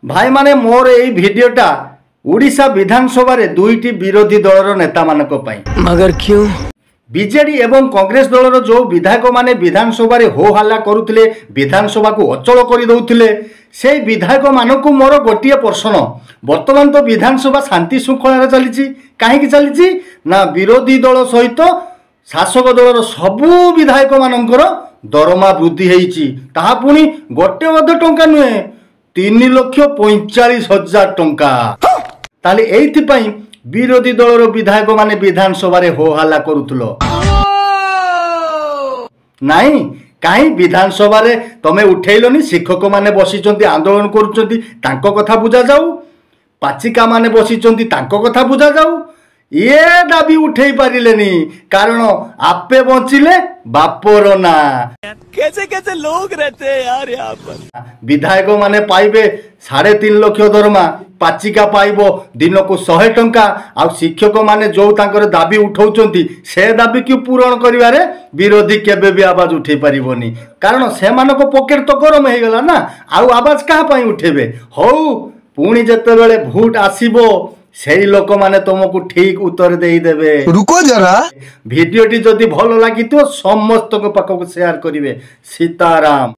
भाई माने मोर एई भिडियोटा उड़ीसा विधानसभा रे दुईटी विरोधी दलर नेता मानक पई। मगर क्यों? बीजेडी एवं कांग्रेस दलर जो विधायक माने विधानसभा रे हो हल्ला करुथिले, विधानसभा को अचल करि दउथिले, से विधायक मानक मोर गोटिए प्रश्न, वर्तमान तो विधानसभा शांति श्रृंखला चली कहीं चली ना विरोधी दल सहित शासक दलर सबू विधायक मानकर दरमा वृद्धि होईची, ताहा पुणी गोटे अध टंका नुहे 3,45,000 टंका। ताले एइथिपाई विरोधी दलर विधायक माने विधानसभा रे हो हल्ला करुथलो नाई कहीं विधानसभा रे तमे उठेइलोनी, शिक्षक माने बसिचंती आंदोलन करूचंती तांको कथा बुझा जाऊ, पाचिका माने बसिचंती तांको कथा बुझा जाऊ, ये दाबी उठेई पारिलेनी कारण आपे बंचिले बापर ना। कैसे कैसे लोग रहते हैं यार यहाँ पर। विधायक माने पाइबे 3.5 लाख दरमा, पाचिका पाइबो दिन को 100 टंका, आ शिक्षक माने जो तांकर दाबी उठाउचंती से दाबी की पूरण करिवारे विरोधी केबे भी आवाज उठे पारिबोनी कारण से मानको पॉकेट तो गरम हे गला ना, आउ आवाज कहा पई उठेबे। हौ पुणी जेतेबेले भोट आसीबो सेही लोक माने तुमको ठीक उत्तर दे देबे। रुको जरा, भिडियोटी जदि भल लागितो समस्त को पाखक शेयर करिवे। सीताराम।